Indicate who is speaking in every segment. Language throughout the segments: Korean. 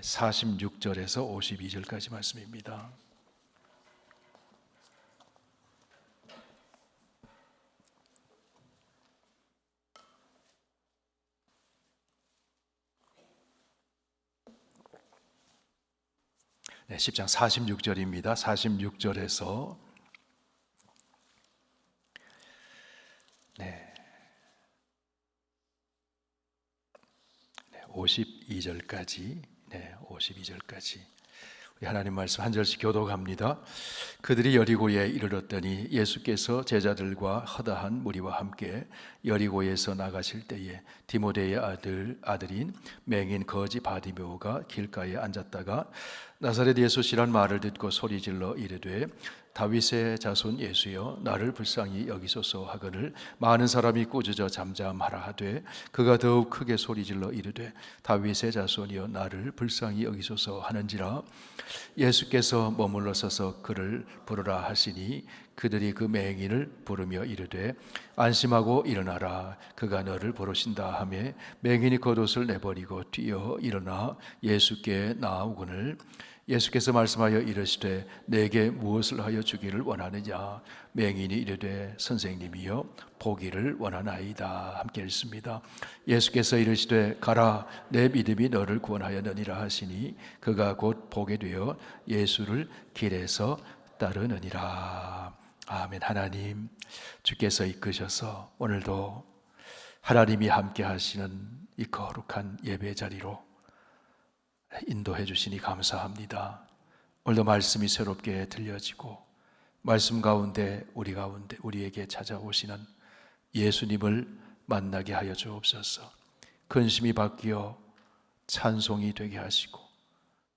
Speaker 1: 46절에서 52절까지 말씀입니다. 네, 10장 46절입니다. 46절에서 52절까지, 52절까지 우리 하나님 말씀 한 절씩 교독합니다. 그들이 여리고에 이르렀더니 예수께서 제자들과 허다한 무리와 함께 여리고에서 나가실 때에 디모데의 아들인 맹인 거지 바디메오가 길가에 앉았다가 나사렛 예수시란 말을 듣고 소리질러 이르되 다윗의 자손 예수여 나를 불쌍히 여기소서 하거늘 많은 사람이 꾸짖어 잠잠하라 하되 그가 더욱 크게 소리질러 이르되 다윗의 자손이여 나를 불쌍히 여기소서 하는지라 예수께서 머물러 서서 그를 부르라 하시니 그들이 그 맹인을 부르며 이르되 안심하고 일어나라 그가 너를 부르신다 하며 맹인이 겉옷을 내버리고 뛰어 일어나 예수께 나아오거늘 예수께서 말씀하여 이르시되 내게 무엇을 하여 주기를 원하느냐 맹인이 이르되 선생님이여 보기를 원하나이다. 함께 읽습니다. 예수께서 이르시되 가라 내 믿음이 너를 구원하였느니라 하시니 그가 곧 보게 되어 예수를 길에서 따르느니라. 아멘. 하나님 주께서 이끄셔서 오늘도 하나님이 함께 하시는 이 거룩한 예배 자리로 인도해 주시니 감사합니다. 오늘도 말씀이 새롭게 들려지고 말씀 가운데 우리에게 찾아오시는 예수님을 만나게 하여 주옵소서. 근심이 바뀌어 찬송이 되게 하시고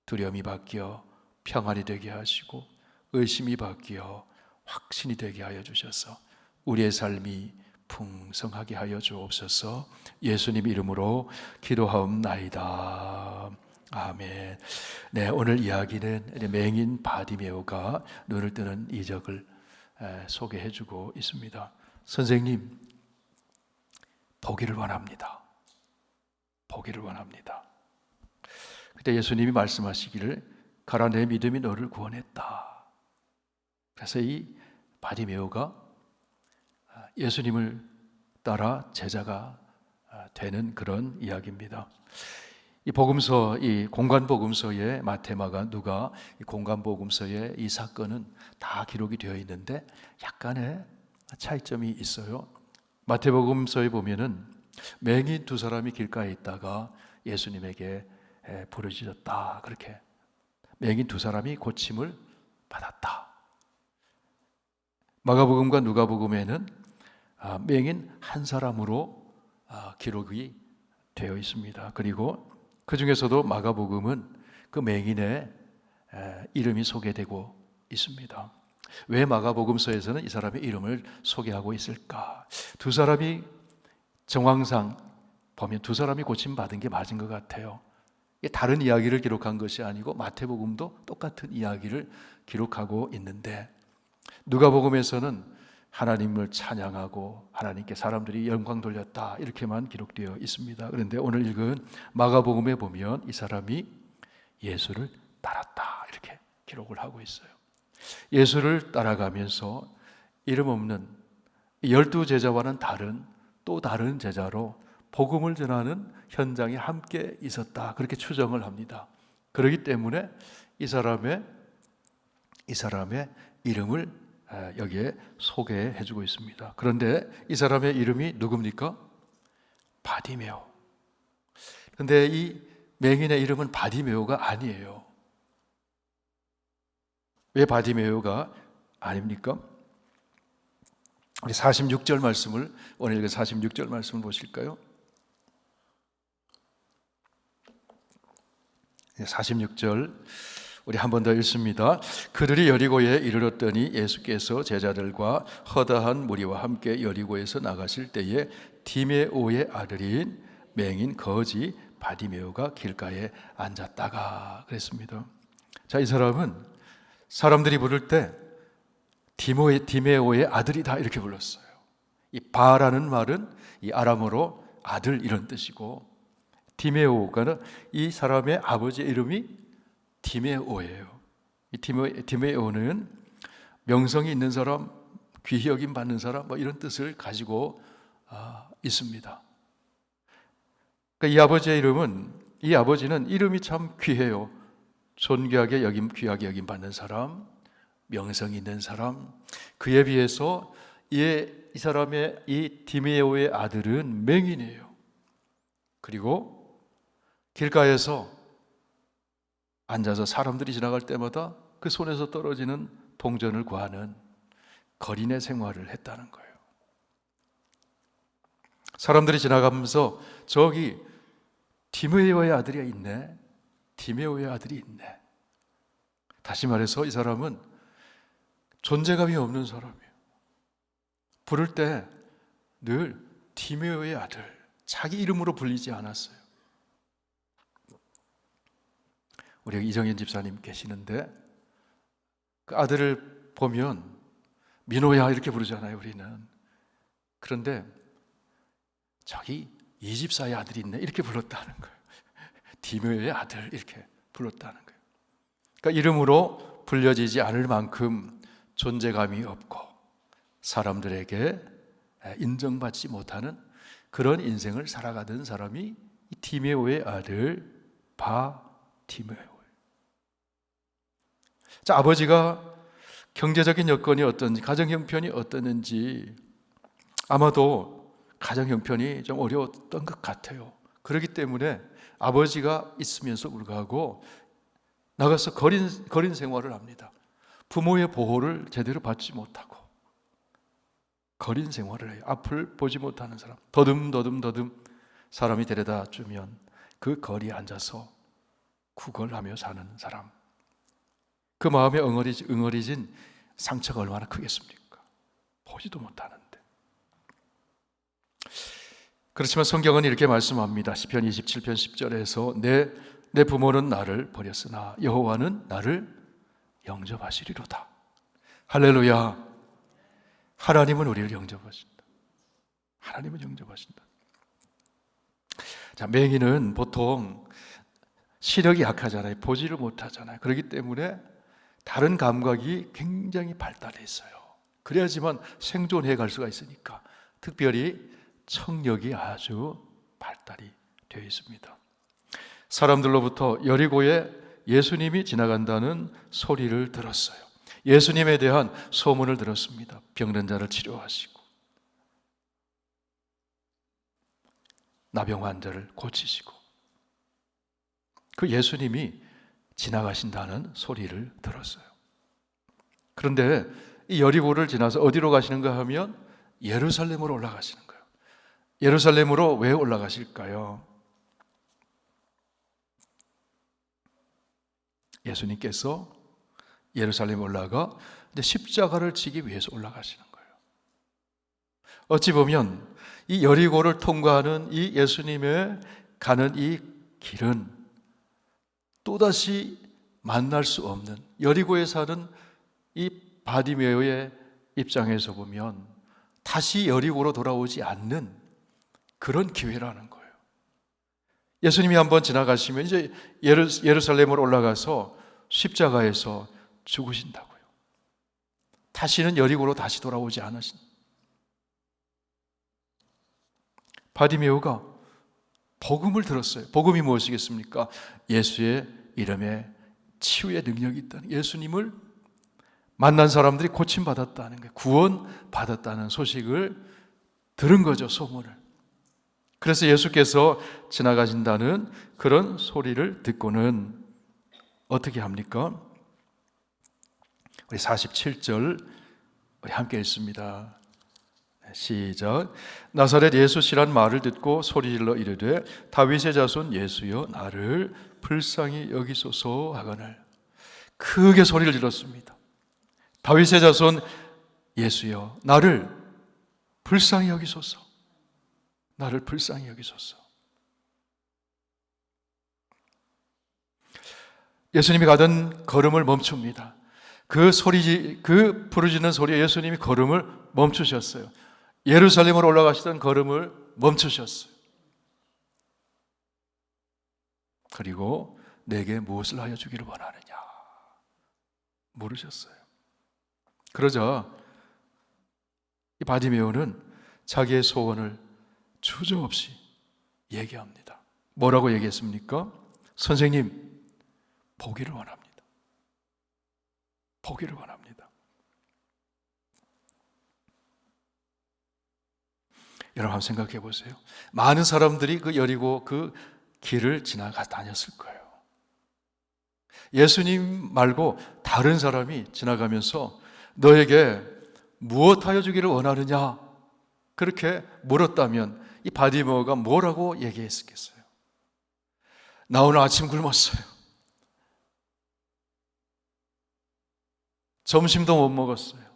Speaker 1: 두려움이 바뀌어 평안이 되게 하시고 의심이 바뀌어 확신이 되게 하여 주셔서 우리의 삶이 풍성하게 하여 주옵소서. 예수님 이름으로 기도하옵나이다. 아멘. 네, 오늘 이야기는 맹인 바디메오가 눈을 뜨는 이적을 소개해주고 있습니다. 선생님, 보기를 원합니다. 보기를 원합니다. 그때 예수님이 말씀하시기를 가라 내 믿음이 너를 구원했다. 그래서 이 바디메오가 예수님을 따라 제자가 되는 그런 이야기입니다. 이 복음서, 이 공간 복음서에 마태, 마가, 누가 이 공간 복음서에 이 사건은 다 기록이 되어 있는데 약간의 차이점이 있어요. 마태 복음서에 보면은 맹인 두 사람이 길가에 있다가 예수님에게 부르짖었다. 그렇게 맹인 두 사람이 고침을 받았다. 마가복음과 누가복음에는 맹인 한 사람으로 기록이 되어 있습니다. 그리고 그 중에서도 마가복음은 그 맹인의 이름이 소개되고 있습니다. 왜 마가복음서에서는 이 사람의 이름을 소개하고 있을까? 두 사람이 정황상 보면 두 사람이 고침받은 게 맞은 것 같아요. 다른 이야기를 기록한 것이 아니고 마태복음도 똑같은 이야기를 기록하고 있는데 누가복음에서는 하나님을 찬양하고 하나님께 사람들이 영광 돌렸다 이렇게만 기록되어 있습니다. 그런데 오늘 읽은 마가복음에 보면 이 사람이 예수를 따랐다 이렇게 기록을 하고 있어요. 예수를 따라가면서 이름 없는 12제자와는 다른 또 다른 제자로 복음을 전하는 현장에 함께 있었다 그렇게 추정을 합니다. 그렇기 때문에 이 사람의 이름을 여기에 소개해 주고 있습니다. 그런데 이 사람의 이름이 누굽니까? 바디메오. 그런데 이 맹인의 이름은 바디메오가 아니에요. 왜 바디메오가 아닙니까? 우리 46절 말씀을 오늘 읽은 46절 말씀을 보실까요? 46절 우리 한 번 더 읽습니다. 그들이 여리고에 이르렀더니 예수께서 제자들과 허다한 무리와 함께 여리고에서 나가실 때에 디메오의 아들인 맹인 거지 바디메오가 길가에 앉았다가 그랬습니다. 자, 이 사람은 사람들이 부를 때 디메오의 아들이다 이렇게 불렀어요. 이 바라는 말은 이 아람어로 아들 이런 뜻이고 디메오가는 이 사람의 아버지 이름이 디메오예요. 이 디메오는 명성이 있는 사람, 귀히 여김 받는 사람, 뭐 이런 뜻을 가지고 있습니다. 그러니까 이 아버지의 이름은, 이 아버지는 이름이 참 귀해요. 존귀하게 귀하게 여김 받는 사람, 명성이 있는 사람. 그에 비해서 이 사람의, 이 디메오의 아들은 맹인이에요. 그리고 길가에서 앉아서 사람들이 지나갈 때마다 그 손에서 떨어지는 동전을 구하는 거린의 생활을 했다는 거예요. 사람들이 지나가면서 저기 디메오의 아들이 있네, 디메오의 아들이 있네. 다시 말해서 이 사람은 존재감이 없는 사람이에요. 부를 때 늘 디메오의 아들, 자기 이름으로 불리지 않았어요. 우리 이정현 집사님 계시는데 그 아들을 보면 민호야 이렇게 부르잖아요, 우리는. 그런데 저기 이 집사의 아들이 있네 이렇게 불렀다는 거예요. 디메오의 아들 이렇게 불렀다는 거예요. 그러니까 이름으로 불려지지 않을 만큼 존재감이 없고 사람들에게 인정받지 못하는 그런 인생을 살아가던 사람이 디메오의 아들 바디메오예요. 자, 아버지가 경제적인 여건이 어떤지, 가정 형편이 어떠는지 아마도 가정 형편이 좀 어려웠던 것 같아요. 그렇기 때문에 아버지가 있으면서 불구하고 나가서 거린 생활을 합니다. 부모의 보호를 제대로 받지 못하고 거린 생활을 해요. 앞을 보지 못하는 사람, 더듬 사람이 데려다 주면 그 거리에 앉아서 구걸하며 사는 사람. 그 마음에 응어리진 상처가 얼마나 크겠습니까? 보지도 못하는데. 그렇지만 성경은 이렇게 말씀합니다. 시편 27편 10절에서 내 부모는 나를 버렸으나 여호와는 나를 영접하시리로다. 할렐루야. 하나님은 우리를 영접하신다. 하나님은 영접하신다. 자, 맹인은 보통 시력이 약하잖아요. 보지를 못하잖아요. 그렇기 때문에 다른 감각이 굉장히 발달해 있어요. 그래야지만 생존해 갈 수가 있으니까. 특별히 청력이 아주 발달이 되어 있습니다. 사람들로부터 여리고에 예수님이 지나간다는 소리를 들었어요. 예수님에 대한 소문을 들었습니다. 병든 자를 치료하시고 나병 환자를 고치시고 그 예수님이 지나가신다는 소리를 들었어요. 그런데 이 여리고를 지나서 어디로 가시는가 하면 예루살렘으로 올라가시는 거예요. 예루살렘으로 왜 올라가실까요? 예수님께서 예루살렘에 올라가 십자가를 지기 위해서 올라가시는 거예요. 어찌 보면 이 여리고를 통과하는 이 예수님의 가는 이 길은 또다시 만날 수 없는, 여리고에 사는 이 바디메오의 입장에서 보면 다시 여리고로 돌아오지 않는 그런 기회라는 거예요. 예수님이 한번 지나가시면 이제 예루살렘으로 올라가서 십자가에서 죽으신다고요. 다시는 여리고로 다시 돌아오지 않으신. 바디메오가 복음을 들었어요. 복음이 무엇이겠습니까? 예수의 이름에 치유의 능력이 있다는, 예수님을 만난 사람들이 고침받았다는 거예요. 구원받았다는 소식을 들은 거죠, 소문을. 그래서 예수께서 지나가신다는 그런 소리를 듣고는 어떻게 합니까? 우리 47절 우리 함께 읽습니다. 시작. 나사렛 예수시란 말을 듣고 소리질러 이르되 다윗의 자손 예수여 나를 불쌍히 여기소서 하거늘. 크게 소리를 질렀습니다. 다윗의 자손 예수여 나를 불쌍히 여기소서. 나를 불쌍히 여기소서. 예수님이 가던 걸음을 멈춥니다. 그 부르짖는 소리에 예수님이 걸음을 멈추셨어요. 예루살렘으로 올라가시던 걸음을 멈추셨어요. 그리고 내게 무엇을 하여 주기를 원하느냐 물으셨어요. 그러자 이 바디메오는 자기의 소원을 주저없이 얘기합니다. 뭐라고 얘기했습니까? 선생님, 보기를 원합니다. 보기를 원합니다. 여러분 한번 생각해 보세요. 많은 사람들이 그 여리고 그 길을 지나가 다녔을 거예요. 예수님 말고 다른 사람이 지나가면서 너에게 무엇 하여 주기를 원하느냐 그렇게 물었다면 이 바디메오가 뭐라고 얘기했겠어요? 나 오늘 아침 굶었어요. 점심도 못 먹었어요.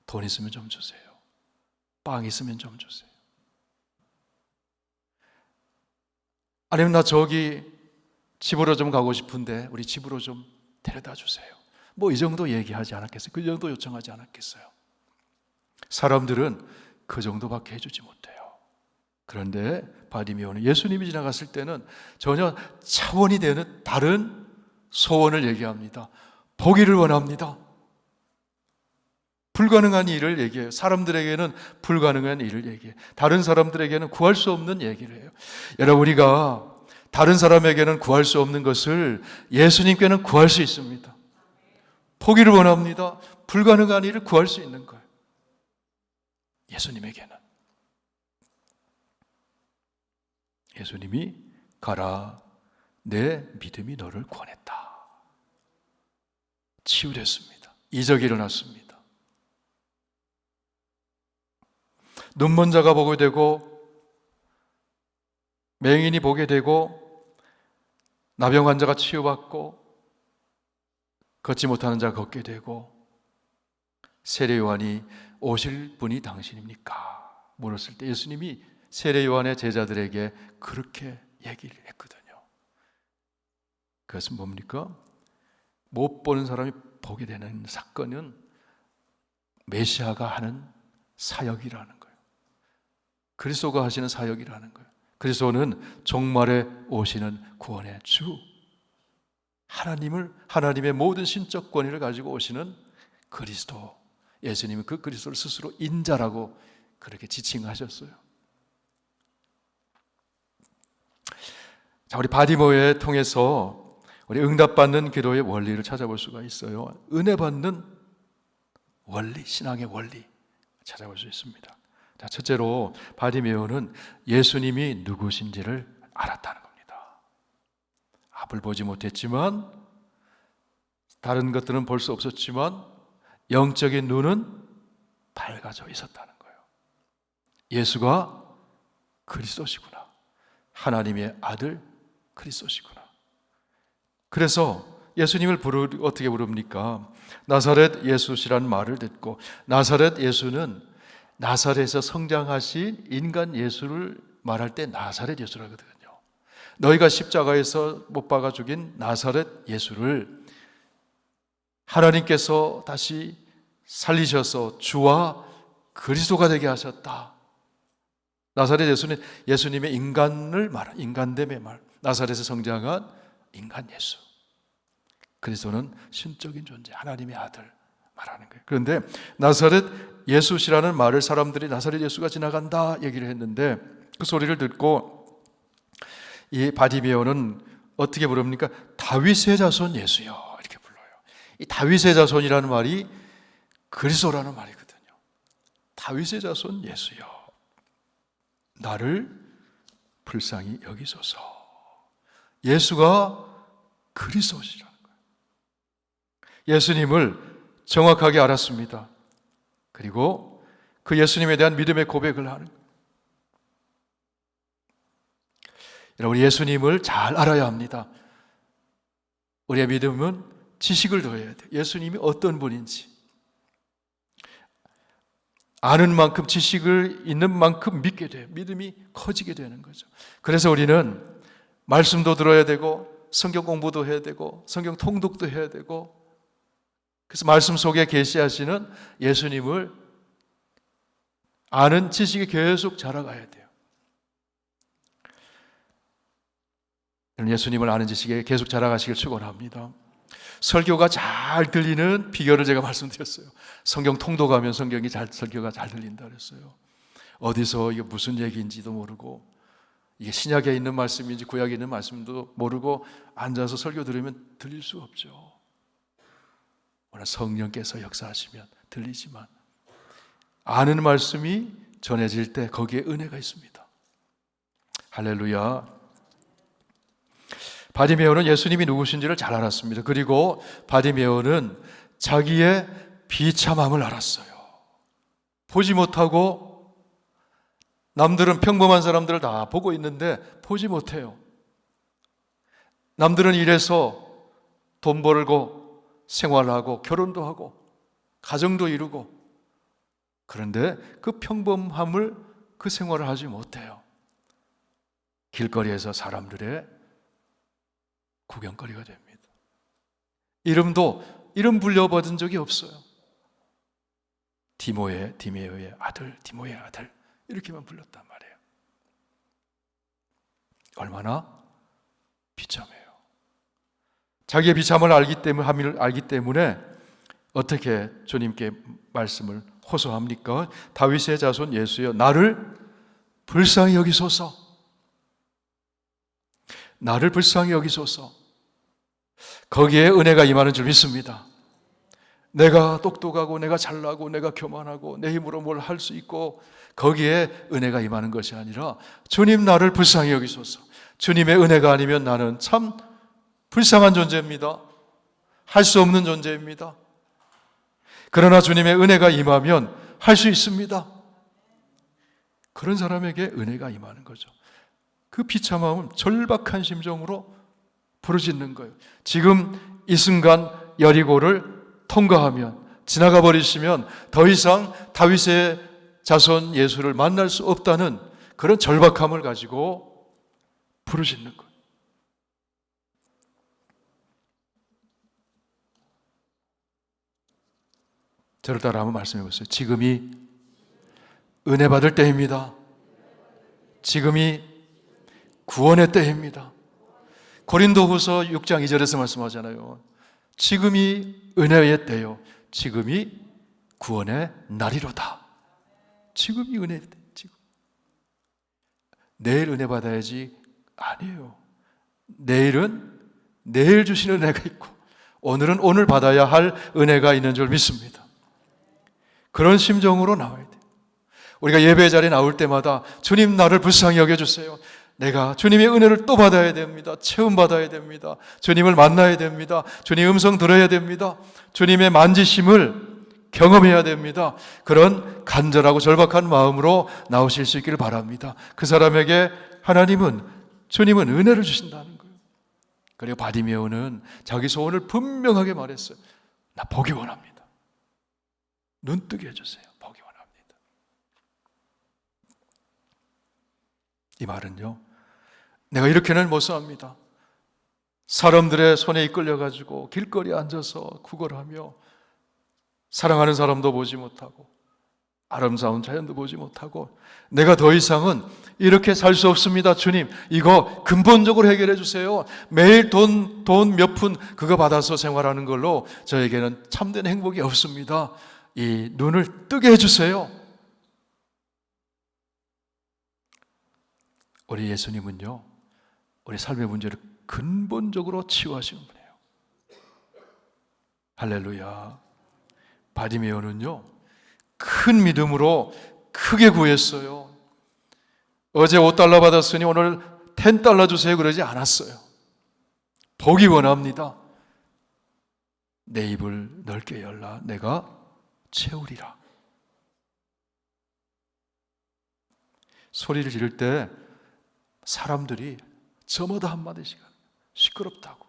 Speaker 1: 돈 있으면 좀 주세요. 빵 있으면 좀 주세요. 아니면 나 저기 집으로 좀 가고 싶은데 우리 집으로 좀 데려다 주세요. 뭐 이 정도 얘기하지 않았겠어요? 그 정도 요청하지 않았겠어요? 사람들은 그 정도밖에 해주지 못해요. 그런데 바디메오는 예수님이 지나갔을 때는 전혀 차원이 되는 다른 소원을 얘기합니다. 보기를 원합니다. 불가능한 일을 얘기해요. 사람들에게는 불가능한 일을 얘기해요. 다른 사람들에게는 구할 수 없는 얘기를 해요. 여러분, 우리가 다른 사람에게는 구할 수 없는 것을 예수님께는 구할 수 있습니다. 포기를 원합니다. 불가능한 일을 구할 수 있는 거예요. 예수님에게는. 예수님이 가라, 내 믿음이 너를 구원했다. 치유됐습니다. 이적이 일어났습니다. 눈먼 자가 보게 되고 맹인이 보게 되고 나병 환자가 치유받고 걷지 못하는 자가 걷게 되고 세례 요한이 오실 분이 당신입니까? 물었을 때 예수님이 세례 요한의 제자들에게 그렇게 얘기를 했거든요. 그것은 뭡니까? 못 보는 사람이 보게 되는 사건은 메시아가 하는 사역이라는 거예요. 그리스도가 하시는 사역이라는 거예요. 그리스도는 종말에 오시는 구원의 주, 하나님의 모든 신적 권위를 가지고 오시는 그리스도, 예수님은 그 그리스도를 스스로 인자라고 그렇게 지칭하셨어요. 자, 우리 바디모에 통해서 우리 응답받는 기도의 원리를 찾아볼 수가 있어요. 은혜 받는 원리, 신앙의 원리 찾아볼 수 있습니다. 자, 첫째로 바디메오는 예수님이 누구신지를 알았다는 겁니다. 앞을 보지 못했지만 다른 것들은 볼 수 없었지만 영적인 눈은 밝아져 있었다는 거예요. 예수가 그리스도시구나. 하나님의 아들 그리스도시구나. 그래서 예수님을 어떻게 부릅니까? 나사렛 예수시라는 말을 듣고, 나사렛 예수는 나사렛에서 성장하신 인간 예수를 말할 때 나사렛 예수라고 하거든요. 너희가 십자가에서 못 박아 죽인 나사렛 예수를 하나님께서 다시 살리셔서 주와 그리스도가 되게 하셨다. 나사렛 예수는 예수님의 인간됨의 말, 나사렛에서 성장한 인간 예수. 그리스도는 신적인 존재, 하나님의 아들 말하는 거예요. 그런데 나사렛 예수시라는 말을 사람들이 나사렛 예수가 지나간다 얘기를 했는데 그 소리를 듣고 이 바디메오는 어떻게 부릅니까? 다윗의 자손 예수요 이렇게 불러요. 이 다윗의 자손이라는 말이 그리스도라는 말이거든요. 다윗의 자손 예수요, 나를 불쌍히 여기소서. 예수가 그리스도시라는 거예요. 예수님을 정확하게 알았습니다. 그리고 그 예수님에 대한 믿음의 고백을 하는 거예요. 여러분, 예수님을 잘 알아야 합니다. 우리의 믿음은 지식을 더해야 돼요. 예수님이 어떤 분인지 아는 만큼, 지식을 있는 만큼 믿게 돼요. 믿음이 커지게 되는 거죠. 그래서 우리는 말씀도 들어야 되고 성경 공부도 해야 되고 성경 통독도 해야 되고, 그래서 말씀 속에 계시하시는 예수님을 아는 지식이 계속 자라가야 돼요. 예수님을 아는 지식에 계속 자라가시길 축원합니다. 설교가 잘 들리는 비결을 제가 말씀드렸어요. 성경 통독하면 설교가 잘 들린다 그랬어요. 어디서 이게 무슨 얘기인지도 모르고, 이게 신약에 있는 말씀인지 구약에 있는 말씀도 모르고 앉아서 설교 들으면 들릴 수 없죠. 오늘 성령께서 역사하시면 들리지만, 아는 말씀이 전해질 때 거기에 은혜가 있습니다. 할렐루야. 바디메오는 예수님이 누구신지를 잘 알았습니다. 그리고 바디메오는 자기의 비참함을 알았어요. 보지 못하고, 남들은 평범한 사람들을 다 보고 있는데 보지 못해요. 남들은 일해서 돈 벌고 생활하고 결혼도 하고 가정도 이루고, 그런데 그 평범함을, 그 생활을 하지 못해요. 길거리에서 사람들의 구경거리가 됩니다. 이름 불려받은 적이 없어요. 디모의 아들 이렇게만 불렀단 말이에요. 얼마나 비참해요. 자기의 비참을 알기 때문에 어떻게 주님께 말씀을 호소합니까? 다윗의 자손 예수여, 나를 불쌍히 여기소서. 나를 불쌍히 여기소서. 거기에 은혜가 임하는 줄 믿습니다. 내가 똑똑하고 내가 잘나고 내가 교만하고 내 힘으로 뭘 할 수 있고, 거기에 은혜가 임하는 것이 아니라 주님 나를 불쌍히 여기소서. 주님의 은혜가 아니면 나는 참 불쌍한 존재입니다. 할 수 없는 존재입니다. 그러나 주님의 은혜가 임하면 할 수 있습니다. 그런 사람에게 은혜가 임하는 거죠. 그 비참함은 절박한 심정으로 부르짖는 거예요. 지금 이 순간 여리고를 통과하면, 지나가 버리시면 더 이상 다윗의 자손 예수를 만날 수 없다는 그런 절박함을 가지고 부르짖는 거예요. 저를 따라 한번 말씀해 보세요. 지금이 은혜 받을 때입니다. 지금이 구원의 때입니다. 고린도후서 6장 2절에서 말씀하잖아요. 지금이 은혜의 때요, 지금이 구원의 날이로다. 지금이 은혜의 때. 지금. 내일 은혜 받아야지 아니에요. 내일은 내일 주시는 은혜가 있고, 오늘은 오늘 받아야 할 은혜가 있는 줄 믿습니다. 그런 심정으로 나와야 돼요. 우리가 예배 자리에 나올 때마다 주님 나를 불쌍히 여겨주세요. 내가 주님의 은혜를 또 받아야 됩니다. 체험받아야 됩니다. 주님을 만나야 됩니다. 주님의 음성 들어야 됩니다. 주님의 만지심을 경험해야 됩니다. 그런 간절하고 절박한 마음으로 나오실 수 있기를 바랍니다. 그 사람에게 주님은 은혜를 주신다는 거예요. 그리고 바디메오는 자기 소원을 분명하게 말했어요. 나 보기 원합니다. 눈 뜨게 해주세요. 보기 원합니다. 이 말은요, 내가 이렇게는 못 삽니다. 사람들의 손에 이끌려가지고 길거리에 앉아서 구걸하며 사랑하는 사람도 보지 못하고 아름다운 자연도 보지 못하고, 내가 더 이상은 이렇게 살 수 없습니다. 주님, 이거 근본적으로 해결해 주세요. 매일 돈 몇 푼 그거 받아서 생활하는 걸로 저에게는 참된 행복이 없습니다. 이 눈을 뜨게 해주세요. 우리 예수님은요, 우리 삶의 문제를 근본적으로 치유하시는 분이에요. 할렐루야. 바디메오는요, 큰 믿음으로 크게 구했어요. 어제 $5 받았으니 오늘 $10 주세요 그러지 않았어요. 보기 원합니다. 내 입을 넓게 열라 내가 채우리라. 소리를 지를 때 사람들이 저마다 한마디씩 시끄럽다고,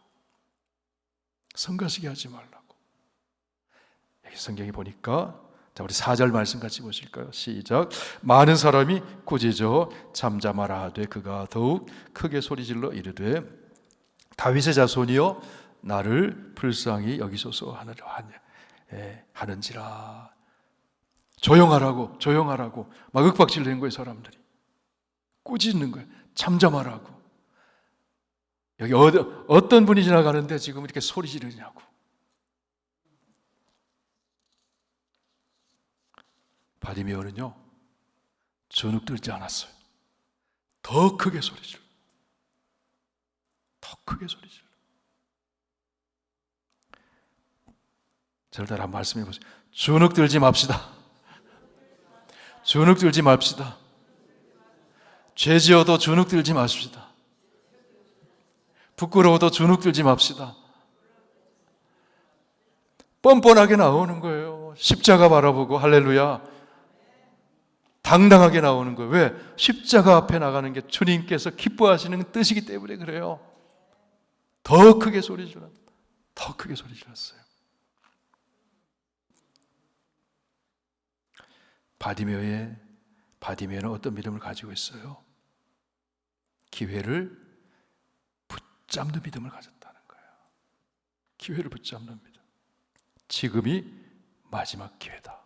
Speaker 1: 성가시게 하지 말라고. 여기 성경에 보니까, 자, 우리 4절 말씀 같이 보실까요? 시작. 많은 사람이 꾸짖어 잠잠하라 하되 그가 더욱 크게 소리질러 이르되 다윗의 자손이여 나를 불쌍히 여기소서 하는지라. 조용하라고 조용하라고 막 윽박질 내는 거예요. 사람들이 꾸짖는 거예요. 잠잠하라고. 여기 어떤 분이 지나가는데 지금 이렇게 소리 지르냐고. 바디메오는요 주눅 들지 않았어요. 더 크게 소리 질러. 더 크게 소리 질러. 저를 따라 한번 말씀해 보세요. 주눅 들지 맙시다. 주눅 들지 맙시다. 죄 지어도 주눅 들지 맙시다. 부끄러워도 주눅 들지 맙시다. 뻔뻔하게 나오는 거예요. 십자가 바라보고 할렐루야. 당당하게 나오는 거예요. 왜? 십자가 앞에 나가는 게 주님께서 기뻐하시는 뜻이기 때문에 그래요. 더 크게 소리 질렀어요. 더 크게 소리 질렀어요. 바디메오는 어떤 믿음을 가지고 있어요? 기회를 붙잡는 믿음을 가졌다는 거예요. 기회를 붙잡는 믿음. 지금이 마지막 기회다.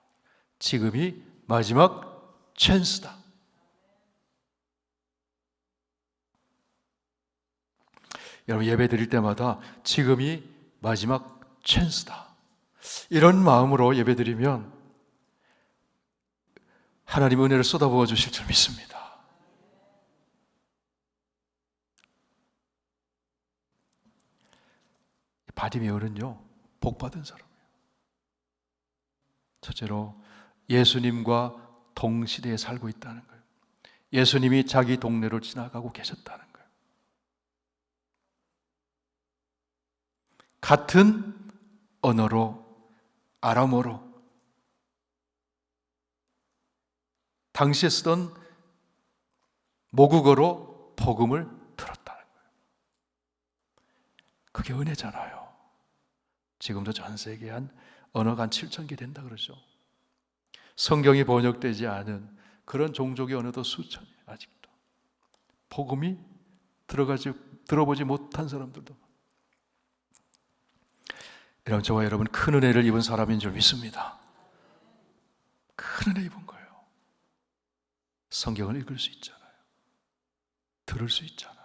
Speaker 1: 지금이 마지막 찬스다. 여러분 예배 드릴 때마다 지금이 마지막 찬스다. 이런 마음으로 예배 드리면 하나님 은혜를 쏟아부어 주실 줄 믿습니다. 바디메오는요 복받은 사람이에요. 첫째로 예수님과 동시대에 살고 있다는 거예요. 예수님이 자기 동네를 지나가고 계셨다는 거예요. 같은 언어로 아람어로 당시에 쓰던 모국어로 복음을 들었다는 거예요. 그게 은혜잖아요. 지금도 전 세계에 한 언어가 한 7,000개 된다 그러죠. 성경이 번역되지 않은 그런 종족의 언어도 수천이 아직도. 복음이 들어보지 못한 사람들도. 여러분, 저와 여러분 큰 은혜를 입은 사람인 줄 믿습니다. 큰 은혜 입은 거예요. 성경을 읽을 수 있잖아요. 들을 수 있잖아요.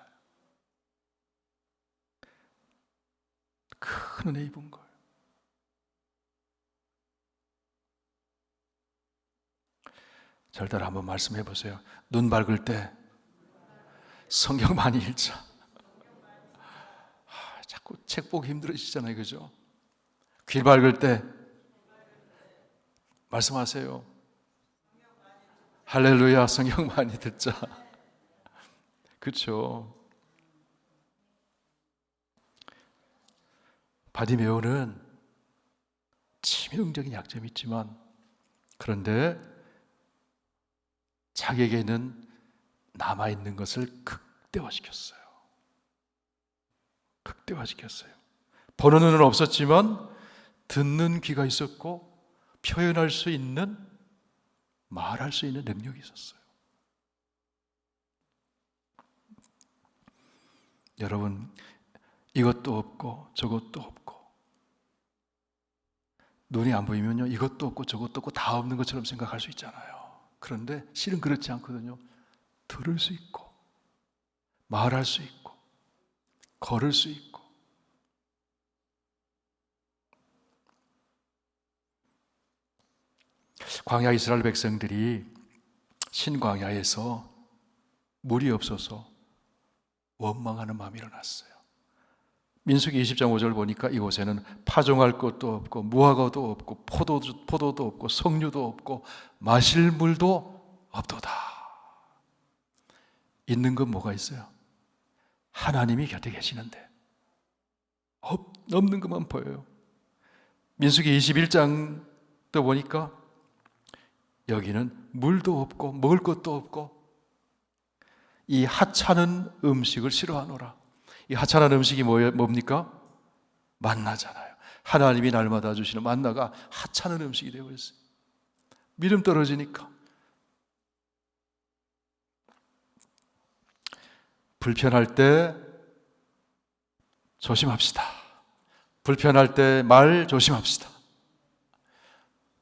Speaker 1: 큰 은혜 입은 거예요. 저를 따라 한번 말씀해 보세요. 눈 밝을 때 성경 많이 읽자. 자꾸 책 보기 힘들으시잖아요. 그죠? 귀 밝을 때 말씀하세요. 할렐루야, 성경 많이 듣자. 그렇죠? 바디메오는 치명적인 약점이 있지만 그런데 자기에게는 남아있는 것을 극대화시켰어요. 극대화시켰어요. 보는 눈은 없었지만 듣는 귀가 있었고 표현할 수 있는, 말할 수 있는 능력이 있었어요. 여러분, 이것도 없고 저것도 없고 눈이 안 보이면요 이것도 없고 저것도 없고 다 없는 것처럼 생각할 수 있잖아요. 그런데 실은 그렇지 않거든요. 들을 수 있고 말할 수 있고 걸을 수 있고. 광야 이스라엘 백성들이 신광야에서 물이 없어서 원망하는 마음이 일어났어요. 민수기 20장 5절 보니까 이곳에는 파종할 것도 없고 무화과도 없고 포도도 없고 석류도 없고 마실 물도 없도다. 있는 건 뭐가 있어요? 하나님이 곁에 계시는데 없는 것만 보여요. 민수기 21장도 보니까 여기는 물도 없고 먹을 것도 없고 이 하찮은 음식을 싫어하노라. 이 하찮은 음식이 뭡니까? 만나잖아요. 하나님이 날마다 주시는 만나가 하찮은 음식이 되고 있어요. 믿음 떨어지니까. 불편할 때 조심합시다. 불편할 때 말 조심합시다.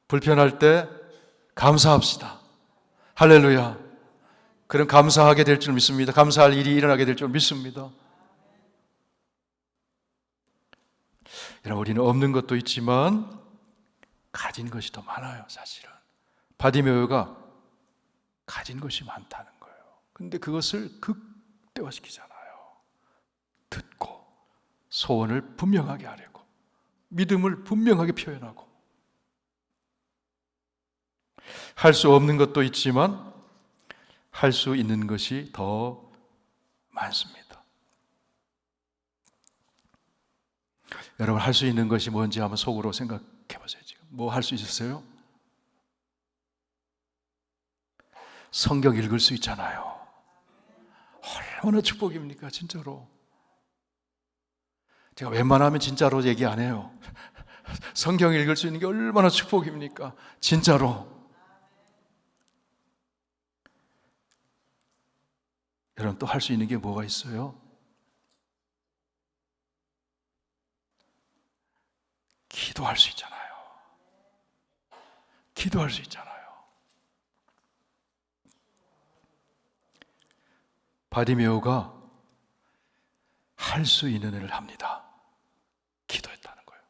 Speaker 1: 불편할 때 감사합시다. 할렐루야. 그럼 감사하게 될 줄 믿습니다. 감사할 일이 일어나게 될 줄 믿습니다. 여러분, 우리는 없는 것도 있지만 가진 것이 더 많아요. 사실은 바디메오가 가진 것이 많다는 거예요. 근데 그것을 극대화시키잖아요. 듣고 소원을 분명하게 하려고, 믿음을 분명하게 표현하고. 할 수 없는 것도 있지만 할 수 있는 것이 더 많습니다. 여러분, 할 수 있는 것이 뭔지 한번 속으로 생각해 보세요. 지금 뭐 할 수 있었어요? 성경 읽을 수 있잖아요. 얼마나 축복입니까, 진짜로. 제가 웬만하면 진짜로 얘기 안 해요. 성경 읽을 수 있는 게 얼마나 축복입니까, 진짜로. 여러분, 또 할 수 있는 게 뭐가 있어요? 기도할 수 있잖아요. 기도할 수 있잖아요. 바디메오가 할 수 있는 일을 합니다. 기도했다는 거예요.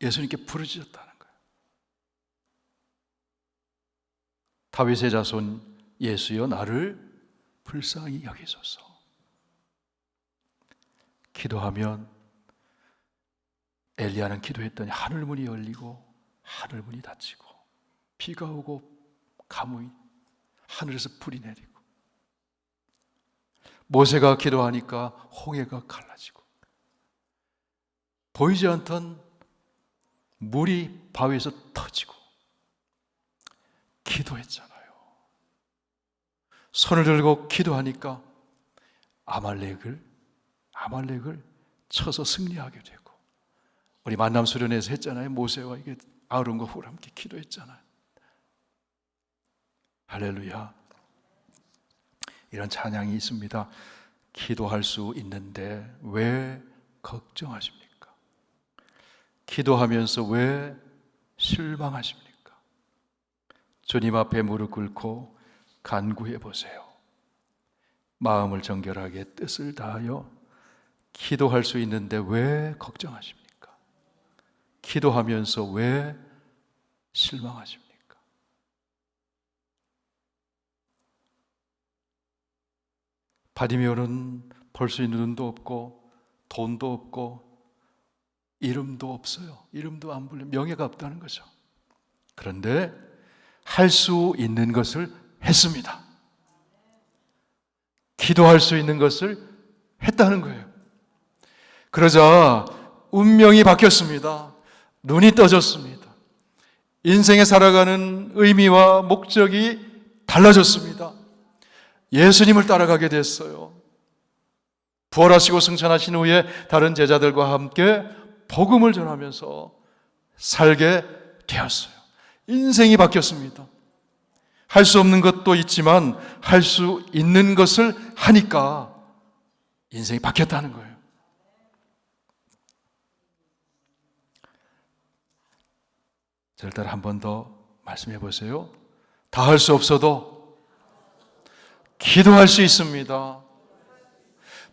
Speaker 1: 예수님께 부르짖었다는 거예요. 다윗의 자손 예수여, 나를 불쌍히 여기소서. 기도하면, 엘리야는 기도했더니 하늘문이 열리고 하늘문이 닫히고 비가 오고 가뭄이, 하늘에서 불이 내리고, 모세가 기도하니까 홍해가 갈라지고, 보이지 않던 물이 바위에서 터지고. 기도했잖아요. 손을 들고 기도하니까 아말렉을 쳐서 승리하게 되고. 우리 만남 수련회에서 했잖아요. 모세와 이게 아론과 훌 함께 기도했잖아요. 할렐루야. 이런 찬양이 있습니다. 기도할 수 있는데 왜 걱정하십니까? 기도하면서 왜 실망하십니까? 주님 앞에 무릎 꿇고 간구해 보세요. 마음을 정결하게 뜻을 다하여 기도할 수 있는데 왜 걱정하십니까? 기도하면서 왜 실망하십니까? 바디메오는 볼 수 있는 눈도 없고 돈도 없고 이름도 없어요. 이름도 안 불려, 명예가 없다는 거죠. 그런데 할 수 있는 것을 했습니다. 기도할 수 있는 것을 했다는 거예요. 그러자 운명이 바뀌었습니다. 눈이 떠졌습니다. 인생에 살아가는 의미와 목적이 달라졌습니다. 예수님을 따라가게 됐어요. 부활하시고 승천하신 후에 다른 제자들과 함께 복음을 전하면서 살게 되었어요. 인생이 바뀌었습니다. 할 수 없는 것도 있지만 할 수 있는 것을 하니까 인생이 바뀌었다는 거예요. 저를 따라 한 번 더 말씀해 보세요. 다 할 수 없어도 기도할 수 있습니다.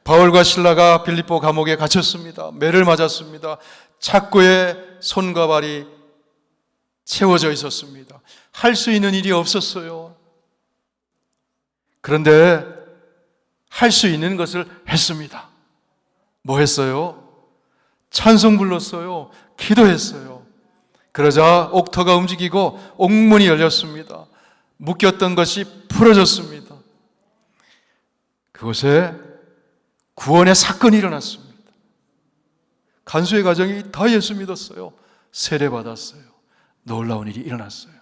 Speaker 1: 바울과 실라가 빌립보 감옥에 갇혔습니다. 매를 맞았습니다. 착고에 손과 발이 채워져 있었습니다. 할 수 있는 일이 없었어요. 그런데 할 수 있는 것을 했습니다. 뭐 했어요? 찬송 불렀어요. 기도했어요. 그러자 옥터가 움직이고 옥문이 열렸습니다. 묶였던 것이 풀어졌습니다. 그곳에 구원의 사건이 일어났습니다. 간수의 가정이 다 예수 믿었어요. 세례받았어요. 놀라운 일이 일어났어요.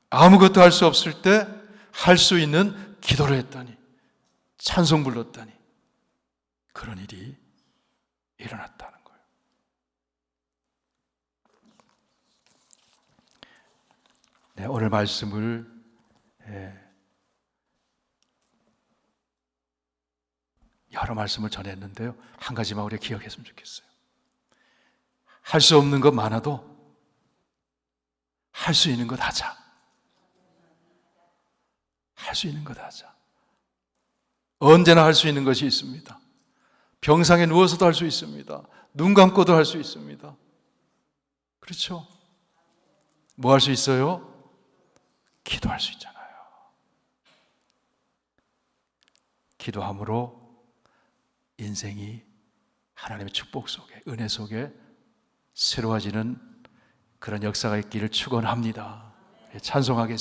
Speaker 1: 아무것도 할 수 없을 때 할 수 있는 기도를 했더니, 찬송 불렀더니 그런 일이 일어났다는 거예요. 네, 오늘 말씀을 여러 말씀을 전했는데요, 한 가지만 우리가 기억했으면 좋겠어요. 할 수 없는 것 많아도 할 수 있는 것 하자. 할 수 있는 것 하자. 언제나 할 수 있는 것이 있습니다. 병상에 누워서도 할 수 있습니다. 눈 감고도 할 수 있습니다. 그렇죠? 뭐 할 수 있어요? 기도할 수 있잖아요. 기도함으로 인생이 하나님의 축복 속에, 은혜 속에 새로워지는 그런 역사가 있기를 축원합니다. 찬송하겠습니다.